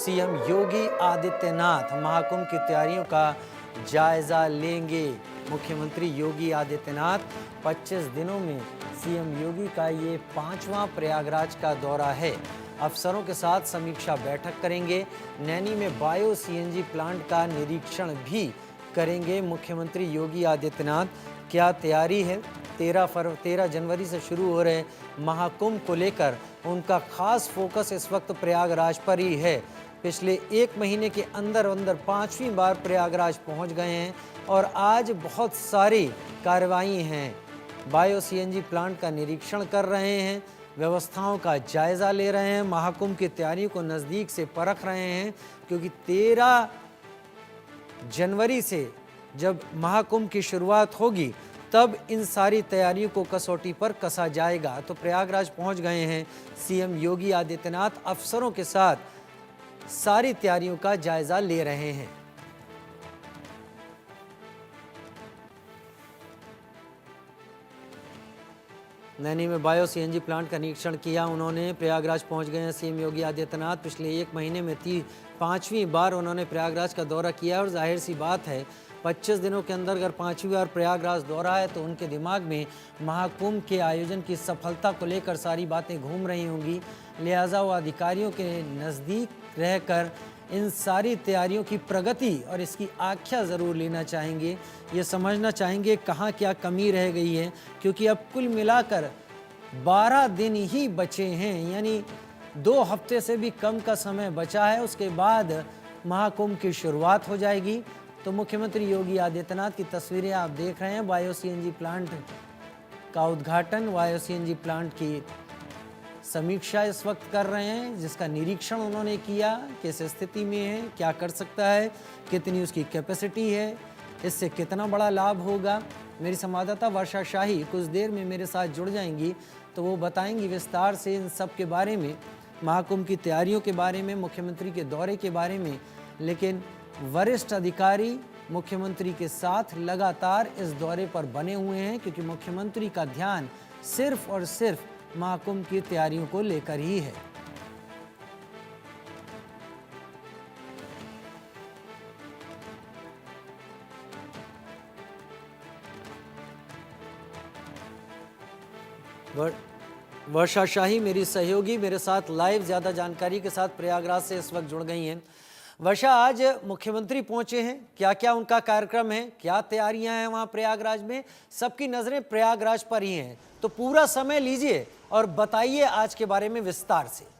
CM Yogi Adityanath Mahakumbh की तैयारियों का जायजा लेंगे। मुख्यमंत्री योगी आदित्यनाथ 25 दिनों में सीएम योगी का ये 5वां प्रयागराज का दौरा है। अफसरों के साथ समीक्षा बैठक करेंगे। नैनी में बायो सीएनजी प्लांट का निरीक्षण भी करेंगे मुख्यमंत्री योगी आदित्यनाथ। क्या तैयारी है? 13 जनवरी से शुरू हो रहे महाकुंभ को लेकर उनका खास फोकस इस वक्त प्रयागराज पर ही है। पिछले 1 महीने के अंदर 5वीं बार प्रयागराज पहुंच गए हैं और आज बहुत सारी कार्रवाई हैं। बायो सीएनजी प्लांट का निरीक्षण कर रहे हैं, व्यवस्थाओं का जायजा ले रहे हैं, महाकुंभ की तैयारियों को नज़दीक से परख रहे हैं, क्योंकि 13 जनवरी से जब महाकुंभ की शुरुआत होगी तब इन सारी तैयारियों को कसौटी पर कसा जाएगा। तो प्रयागराज पहुंच गए हैं सीएम योगी आदित्यनाथ, अफसरों के साथ सारी तैयारियों का जायजा ले रहे हैं। नैनी में बायो सीएनजी प्लांट का निरीक्षण किया उन्होंने। प्रयागराज पहुंच गए हैं सीएम योगी आदित्यनाथ। पिछले 1 महीने में 5वीं बार उन्होंने प्रयागराज का दौरा किया और जाहिर सी बात है 25 दिनों के अंदर अगर 5वीं बार प्रयागराज दौरा है तो उनके दिमाग में महाकुंभ के आयोजन की सफलता को लेकर सारी बातें घूम रही होंगी। लिहाजा वो अधिकारियों के नज़दीक रहकर इन सारी तैयारियों की प्रगति और इसकी आख्या ज़रूर लेना चाहेंगे। ये समझना चाहेंगे कहाँ क्या कमी रह गई है, क्योंकि अब कुल मिलाकर 12 दिन ही बचे हैं, यानी 2 हफ्ते से भी कम का समय बचा है। उसके बाद महाकुंभ की शुरुआत हो जाएगी। तो मुख्यमंत्री योगी आदित्यनाथ की तस्वीरें आप देख रहे हैं। बायो सीएनजी प्लांट का उद्घाटन, बायो सीएनजी प्लांट की समीक्षा इस वक्त कर रहे हैं, जिसका निरीक्षण उन्होंने किया, किस स्थिति में है, क्या कर सकता है, कितनी उसकी कैपेसिटी है, इससे कितना बड़ा लाभ होगा। मेरी संवाददाता वर्षा शाही कुछ देर में मेरे साथ जुड़ जाएंगी, तो वो बताएंगी विस्तार से इन सब के बारे में, महाकुंभ की तैयारियों के बारे में, मुख्यमंत्री के दौरे के बारे में। लेकिन वरिष्ठ अधिकारी मुख्यमंत्री के साथ लगातार इस दौरे पर बने हुए हैं, क्योंकि मुख्यमंत्री का ध्यान सिर्फ और सिर्फ महाकुंभ की तैयारियों को लेकर ही है। वर्षा शाही मेरी सहयोगी मेरे साथ लाइव ज्यादा जानकारी के साथ प्रयागराज से इस वक्त जुड़ गई हैं। वर्षा, आज मुख्यमंत्री पहुंचे हैं, क्या क्या उनका कार्यक्रम है, क्या तैयारियां हैं वहां प्रयागराज में? सबकी नजरें प्रयागराज पर ही हैं, तो पूरा समय लीजिए और बताइए आज के बारे में विस्तार से।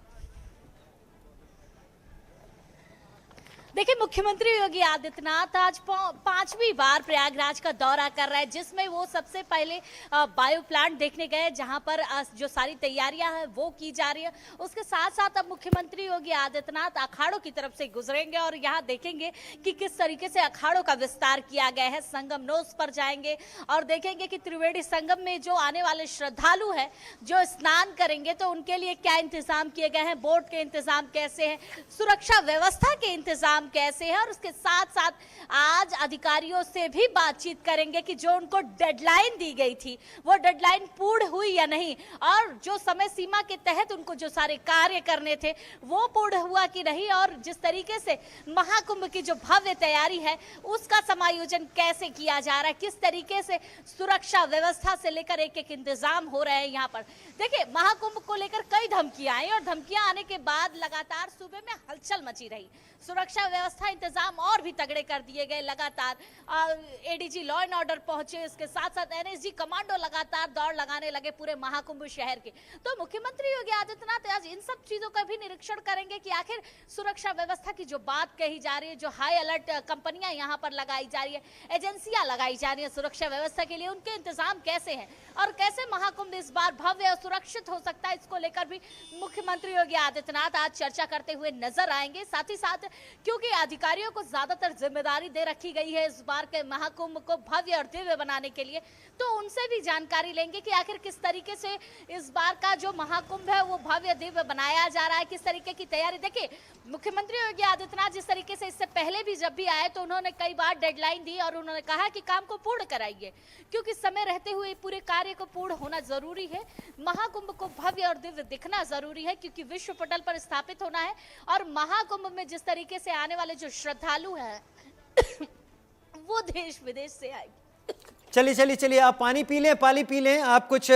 देखिए, मुख्यमंत्री योगी आदित्यनाथ आज 5वीं बार प्रयागराज का दौरा कर रहे हैं, जिसमें वो सबसे पहले बायो प्लांट देखने गए, जहां पर जो सारी तैयारियां हैं वो की जा रही है। उसके साथ साथ अब मुख्यमंत्री योगी आदित्यनाथ अखाड़ों की तरफ से गुजरेंगे और यहां देखेंगे कि किस तरीके से अखाड़ों का विस्तार किया गया है। संगम नोस पर जाएंगे और देखेंगे कि त्रिवेणी संगम में जो आने वाले श्रद्धालु हैं जो स्नान करेंगे तो उनके लिए क्या इंतजाम किए गए हैं, बोट के इंतजाम कैसे हैं, सुरक्षा व्यवस्था के इंतजाम कैसे है। और उसके साथ साथ आज अधिकारियों से भी बातचीत करेंगे कि जो उनको डेडलाइन दी गई थी वो डेडलाइन पूर्ण हुई या नहीं, और जो समय सीमा के तहत उनको जो सारे कार्य करने थे वो पूर्ण हुआ कि नहीं, और जिस तरीके से महाकुंभ की जो भव्य तैयारी है उसका समायोजन कैसे किया जा रहा है, किस तरीके से सुरक्षा व्यवस्था से लेकर एक एक इंतजाम हो रहे हैं यहाँ पर। देखिए, महाकुंभ को लेकर कई धमकियां आई और धमकियां आने के बाद लगातार सूबे में हलचल मची रही। सुरक्षा व्यवस्था इंतजाम और भी तगड़े कर दिए गए। लगातार एडीजी लॉ एंड ऑर्डर पहुंचे, इसके साथ साथ एनएसजी कमांडो लगातार दौड़ लगाने लगे पूरे महाकुंभ शहर के। तो मुख्यमंत्री योगी आदित्यनाथ आज इन सब चीजों का भी निरीक्षण करेंगे कि आखिर सुरक्षा व्यवस्था की जो बात कही जा रही है, जो हाई अलर्ट कंपनियां यहाँ पर लगाई जा रही है, एजेंसियां लगाई जा रही है सुरक्षा व्यवस्था के लिए, उनके इंतजाम कैसे हैं और कैसे महाकुंभ इस बार भव्य और सुरक्षित हो सकता है, इसको लेकर भी मुख्यमंत्री योगी आदित्यनाथ आज चर्चा करते हुए नजर आएंगे। साथ ही साथ क्योंकि क्योंकि अधिकारियों को ज्यादातर जिम्मेदारी दे रखी गई है इस बार के महाकुंभ को भव्य और दिव्य बनाने के लिए, तो उनसे भी जानकारी लेंगे कि आखिर किस तरीके से इस बार का जो महाकुंभ है वो भव्य दिव्य बनाया जा रहा है, किस तरीके की तैयारी। देखिए, मुख्यमंत्री योगी आदित्यनाथ जिस तरीके से इससे पहले भी जब भी आए तो उन्होंने कई बार डेडलाइन दी और उन्होंने कहा कि काम को पूर्ण कराइए, क्योंकि समय रहते हुए पूरे कार्य को पूर्ण होना जरूरी है। महाकुंभ को भव्य और दिव्य दिखना जरूरी है, क्योंकि विश्व पटल पर स्थापित होना है और महाकुंभ में जिस तरीके से आने वाले जो श्रद्धालु हैं वो देश विदेश से आएंगे। चलिए आप पानी पी लें। आप कुछ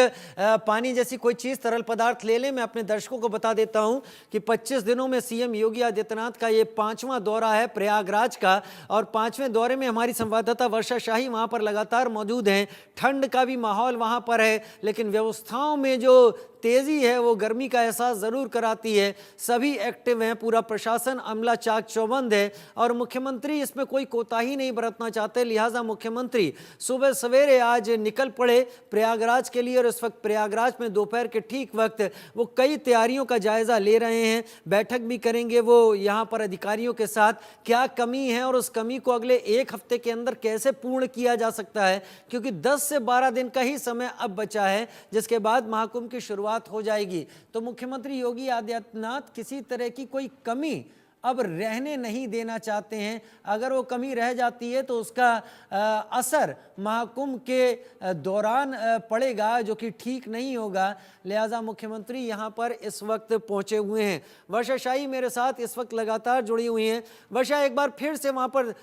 पानी जैसी कोई चीज़, तरल पदार्थ ले लें। मैं अपने दर्शकों को बता देता हूं कि 25 दिनों में सीएम योगी आदित्यनाथ का ये 5वां दौरा है प्रयागराज का, और 5वें दौरे में हमारी संवाददाता वर्षा शाही वहां पर लगातार मौजूद हैं। ठंड का भी माहौल वहां पर है, लेकिन व्यवस्थाओं में जो तेजी है वो गर्मी का एहसास जरूर कराती है। सभी एक्टिव हैं, पूरा प्रशासन अमला चाक चौबंद है, और मुख्यमंत्री इसमें कोई कोताही नहीं बरतना चाहते। लिहाजा मुख्यमंत्री सुबह सवेरे आज निकल पड़े प्रयागराज के लिए, और इस वक्त प्रयागराज में दोपहर के ठीक वक्त वो कई तैयारियों का जायजा ले रहे हैं। बैठक भी करेंगे वो यहाँ पर अधिकारियों के साथ, क्या कमी है और उस कमी को अगले एक हफ्ते के अंदर कैसे पूर्ण किया जा सकता है, क्योंकि 10 से 12 दिन का ही समय अब बचा है, जिसके बाद महाकुंभ की शुरुआत हो जाएगी। तो मुख्यमंत्री योगी आदित्यनाथ किसी तरह की कोई कमी अब रहने नहीं देना चाहते हैं। अगर वो कमी रह जाती है तो उसका असर महाकुंभ के दौरान पड़ेगा, जो कि ठीक नहीं होगा। लिहाजा मुख्यमंत्री यहाँ पर इस वक्त पहुंचे हुए हैं। वर्षा शाही मेरे साथ इस वक्त लगातार जुड़ी हुई हैं। वर्षा, एक बार फिर से वहाँ पर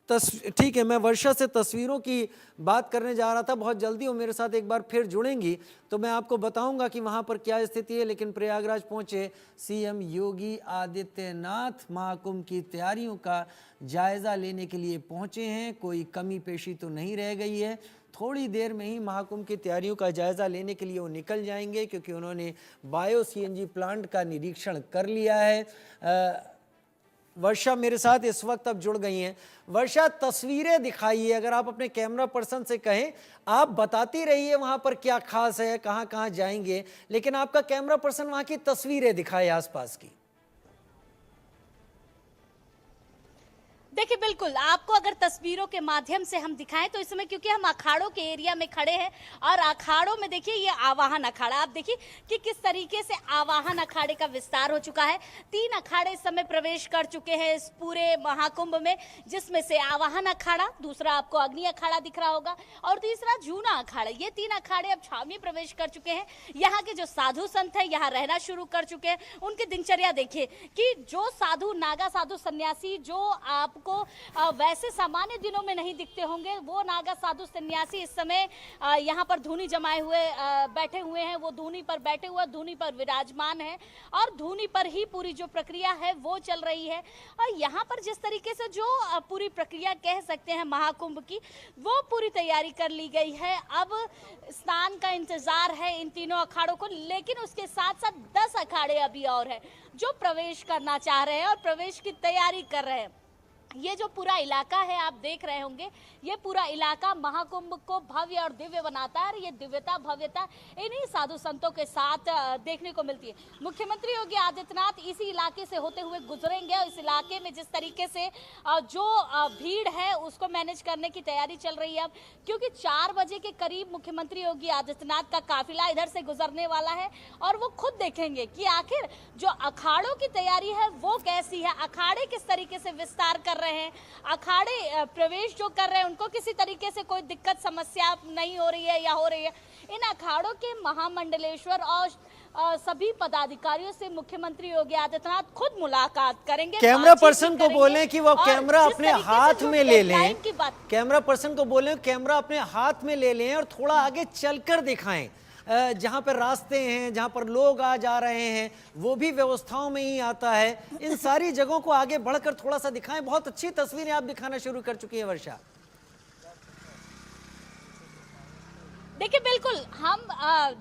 ठीक है, मैं वर्षा से तस्वीरों की बात करने जा रहा था। बहुत जल्दी वो मेरे साथ एक बार फिर जुड़ेंगी तो मैं आपको बताऊंगा कि वहाँ पर क्या स्थिति है। लेकिन प्रयागराज पहुँचे सीएम योगी आदित्यनाथ महाकुंभ की तैयारियों का जायज़ा लेने के लिए पहुँचे हैं। कोई कमी पेशी तो नहीं रह गई है। थोड़ी देर में ही महाकुंभ की तैयारियों का जायज़ा लेने के लिए वो निकल जाएंगे, क्योंकि उन्होंने बायो सीएनजी प्लांट का निरीक्षण कर लिया है। वर्षा मेरे साथ इस वक्त अब जुड़ गई हैं। वर्षा, तस्वीरें दिखाइए, अगर आप अपने कैमरा पर्सन से कहें, आप बताती रहिए वहां पर क्या खास है, कहां कहां जाएंगे, लेकिन आपका कैमरा पर्सन वहां की तस्वीरें दिखाए आसपास की। देखिए, बिल्कुल आपको अगर तस्वीरों के माध्यम से हम दिखाएं तो इस समय, क्योंकि हम अखाड़ों के एरिया में खड़े हैं और अखाड़ों में देखिए ये आवाहन अखाड़ा, आप देखिए कि किस तरीके से आवाहन अखाड़े का विस्तार हो चुका है। 3 अखाड़े इस समय प्रवेश कर चुके हैं इस पूरे महाकुंभ में, जिसमें से आवाहन अखाड़ा, दूसरा आपको अग्नि अखाड़ा दिख रहा होगा और तीसरा जूना अखाड़ा। ये 3 अखाड़े अब छाव में प्रवेश कर चुके हैं। यहाँ के जो साधु संत है यहाँ रहना शुरू कर चुके हैं। उनकी दिनचर्या देखिए कि जो साधु, नागा साधु सन्यासी जो आपको वैसे सामान्य दिनों में नहीं दिखते होंगे, वो नागा साधु सन्यासी इस समय यहाँ पर धूनी जमाए हुए बैठे हुए हैं। वो धूनी पर बैठे हुए, धूनी पर विराजमान है और धूनी पर ही पूरी जो प्रक्रिया है वो चल रही है। और यहाँ पर जिस तरीके से जो पूरी प्रक्रिया कह सकते हैं महाकुंभ की, वो पूरी तैयारी कर ली गई है। अब स्नान का इंतजार है इन तीनों अखाड़ों को, लेकिन उसके साथ साथ 10 अखाड़े अभी और हैं जो प्रवेश करना चाह रहे हैं और प्रवेश की तैयारी कर रहे हैं। ये जो पूरा इलाका है आप देख रहे होंगे, ये पूरा इलाका महाकुंभ को भव्य और दिव्य बनाता है और ये दिव्यता भव्यता इन्हीं साधु संतों के साथ देखने को मिलती है। मुख्यमंत्री योगी आदित्यनाथ इसी इलाके से होते हुए गुजरेंगे और इस इलाके में जिस तरीके से जो भीड़ है उसको मैनेज करने की तैयारी चल रही है अब, क्योंकि 4 बजे के करीब मुख्यमंत्री योगी आदित्यनाथ का काफिला इधर से गुजरने वाला है और वो खुद देखेंगे कि आखिर जो अखाड़ों की तैयारी है वो कैसी है, अखाड़े किस तरीके से विस्तार कर रहे हैं, अखाड़े प्रवेश जो कर रहे हैं उनको किसी तरीके से कोई दिक्कत समस्या नहीं हो रही है या हो रही है। इन अखाड़ों के महामंडलेश्वर और सभी पदाधिकारियों से मुख्यमंत्री योगी आदित्यनाथ खुद मुलाकात करेंगे। कैमरा पर्सन को बोलें कि वो कैमरा अपने हाथ में ले लें, कैमरा पर्सन को बोलें कैमरा अपने हाथ में ले लें और थोड़ा आगे चलकर दिखाएं। जहाँ पर रास्ते हैं, जहाँ पर लोग आ जा रहे हैं, वो भी व्यवस्थाओं में ही आता है। इन सारी जगहों को आगे बढ़कर थोड़ा सा दिखाएं। बहुत अच्छी तस्वीरें आप दिखाना शुरू कर चुकी है वर्षा। देखिए, बिल्कुल हम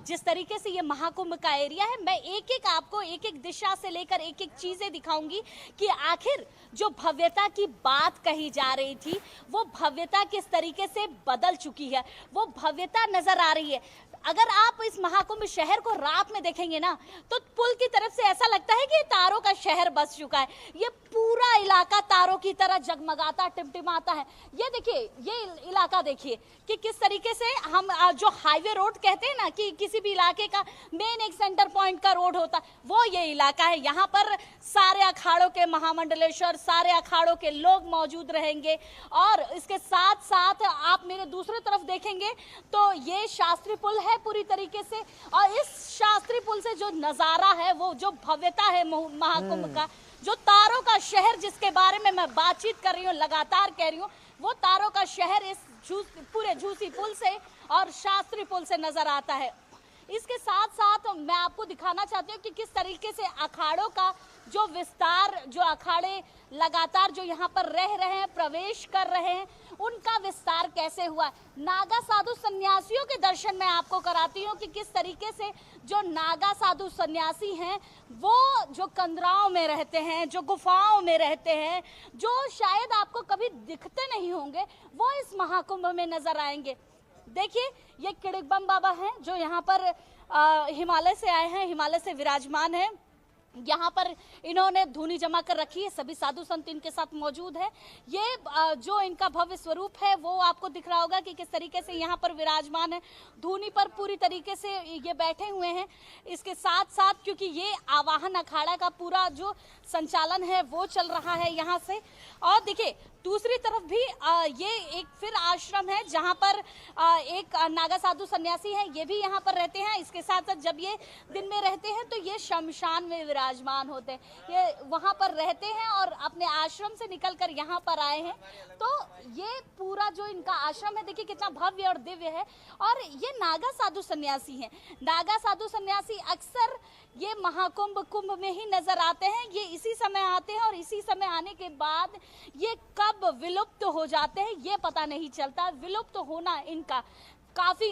जिस तरीके से ये महाकुंभ का एरिया है, मैं एक एक आपको एक एक दिशा से लेकर एक एक चीजें दिखाऊंगी कि आखिर जो भव्यता की बात कही जा रही थी वो भव्यता किस तरीके से बदल चुकी है, वो भव्यता नजर आ रही है। अगर आप इस महाकुंभ शहर को रात में देखेंगे ना, तो पुल की तरफ से ऐसा लगता है कि तारों का शहर बस चुका है। ये पूरा इलाका तारों की तरह जगमगाता, टिमटिमाता है। ये देखिए, ये इलाका देखिए कि किस तरीके से हम जो हाईवे रोड कहते हैं ना, कि किसी भी इलाके का मेन एक सेंटर पॉइंट का रोड होता है, वो ये इलाका है। यहाँ पर सारे अखाड़ों के महामंडलेश्वर, सारे अखाड़ों के लोग मौजूद रहेंगे। और इसके साथ साथ आप मेरे दूसरी तरफ देखेंगे तो ये शास्त्री पुल है पूरी तरीके से, और इस शास्त्री पुल से जो नजारा है, वो जो भव्यता है महाकुंभ का, जो तारों का शहर जिसके बारे में मैं बातचीत कर रही हूँ, लगातार कह रही हूँ, वो तारों का शहर इस पूरे झूसी पुल से और शास्त्री पुल से नजर आता है। इसके साथ साथ मैं आपको दिखाना चाहती हूँ कि किस तरीके से अखाड़ों का जो विस्तार, जो अखाड़े लगातार जो यहाँ पर रह रहे हैं, प्रवेश कर रहे हैं, उनका विस्तार कैसे हुआ। नागा साधु सन्यासियों के दर्शन मैं आपको कराती हूँ कि किस तरीके से जो नागा साधु सन्यासी हैं, वो जो कंदराओं में रहते हैं, जो गुफाओं में रहते हैं, जो शायद आपको कभी दिखते नहीं होंगे, वो इस महाकुंभ में नजर आएंगे। देखिए, ये किड़िकबम बाबा हैं जो यहाँ पर हिमालय से आए हैं, हिमालय से विराजमान है। यहाँ पर इन्होंने धूनी जमा कर रखी है, सभी साधु संत इनके साथ मौजूद है। ये जो इनका भव्य स्वरूप है वो आपको दिख रहा होगा कि किस तरीके से यहाँ पर विराजमान है, धूनी पर पूरी तरीके से ये बैठे हुए हैं। इसके साथ साथ क्योंकि ये आवाहन अखाड़ा का पूरा जो संचालन है वो चल रहा है यहाँ से। और देखिए, दूसरी तरफ भी ये एक फिर आश्रम है जहाँ पर एक नागा साधु सन्यासी है, ये भी यहाँ पर रहते हैं। इसके साथ साथ जब ये दिन में रहते हैं तो ये शमशान में विराजमान होते हैं, ये वहाँ पर रहते हैं और अपने आश्रम से निकलकर यहाँ पर आए हैं। तो ये पूरा जो इनका आश्रम है, देखिए कितना भव्य और दिव्य है। और ये नागा साधु सन्यासी हैं। नागा साधु सन्यासी अक्सर ये महाकुंभ कुंभ में ही नजर आते हैं। ये इसी समय आते हैं और इसी समय आने के बाद ये कब विलुप्त हो जाते हैं ये पता नहीं चलता। विलुप्त होना इनका काफी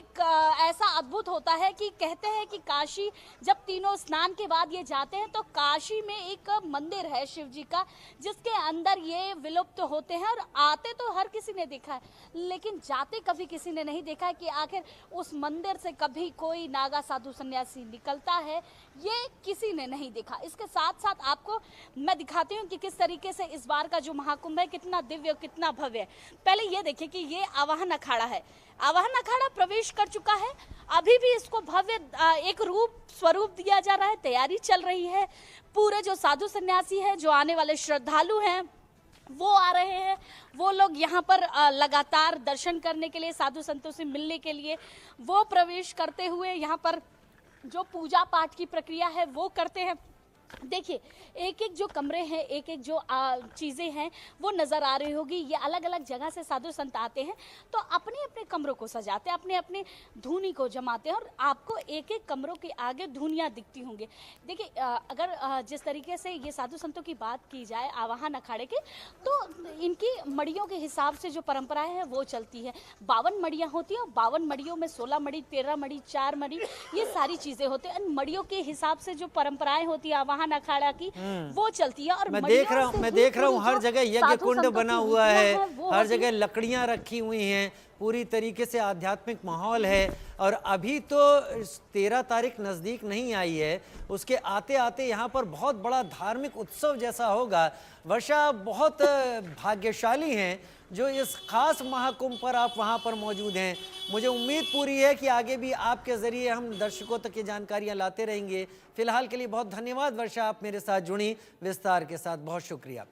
ऐसा अद्भुत होता है कि कहते हैं कि काशी जब तीनों स्नान के बाद ये जाते हैं तो काशी में एक मंदिर है शिव जी का, जिसके अंदर ये विलुप्त होते हैं। और आते तो हर किसी ने देखा है, लेकिन जाते कभी किसी ने नहीं देखा है कि आखिर उस मंदिर से कभी कोई नागा साधु सन्यासी निकलता है, ये किसी ने नहीं देखा। इसके साथ साथ आपको मैं दिखाती हूँ कि किस तरीके से इस बार का जो महाकुंभ है कितना दिव्य, कितना भव्य है। पहले ये देखिए कि ये आवाहन अखाड़ा है, आवाहन अखाड़ा प्रवेश कर चुका है। अभी भी इसको भव्य एक स्वरूप दिया जा रहा है, तैयारी चल रही है। पूरे जो साधु सन्यासी है, जो आने वाले श्रद्धालु हैं, वो आ रहे हैं। वो लोग यहाँ पर लगातार दर्शन करने के लिए, साधु संतों से मिलने के लिए वो प्रवेश करते हुए यहाँ पर जो पूजा पाठ की प्रक्रिया है वो करते हैं। देखिए, एक एक जो कमरे हैं, एक एक जो चीज़ें हैं वो नज़र आ रही होगी। ये अलग अलग जगह से साधु संत आते हैं तो अपने अपने कमरों को सजाते हैं, अपने अपने धूनी को जमाते हैं और आपको एक एक कमरों के आगे धूनियाँ दिखती होंगी। देखिए, अगर जिस तरीके से ये साधु संतों की बात की जाए आवाहन अखाड़े के, तो इनकी मड़ियों के हिसाब से जो परंपराएं हैं वो चलती है। 52 मड़ियाँ होती हैं और 52 मड़ियों में 16 मड़ी, 13 मड़ी, 4 मड़ी, ये सारी चीज़ें होती हैं। मड़ियों के हिसाब से जो परंपराएं होती है आवाहन अखाड़ा की वो चलती है। और मैं देख रहा हूँ हर जगह यज्ञ कुंड बना हुआ है, हर जगह लकड़ियां रखी हुई हैं, पूरी तरीके से आध्यात्मिक माहौल है। और अभी तो 13 तारीख नज़दीक नहीं आई है, उसके आते आते यहाँ पर बहुत बड़ा धार्मिक उत्सव जैसा होगा। वर्षा, बहुत भाग्यशाली हैं जो इस खास महाकुंभ पर आप वहाँ पर मौजूद हैं। मुझे उम्मीद पूरी है कि आगे भी आपके ज़रिए हम दर्शकों तक ये जानकारियाँ लाते रहेंगे। फिलहाल के लिए बहुत धन्यवाद वर्षा, आप मेरे साथ जुड़ी विस्तार के साथ, बहुत शुक्रिया।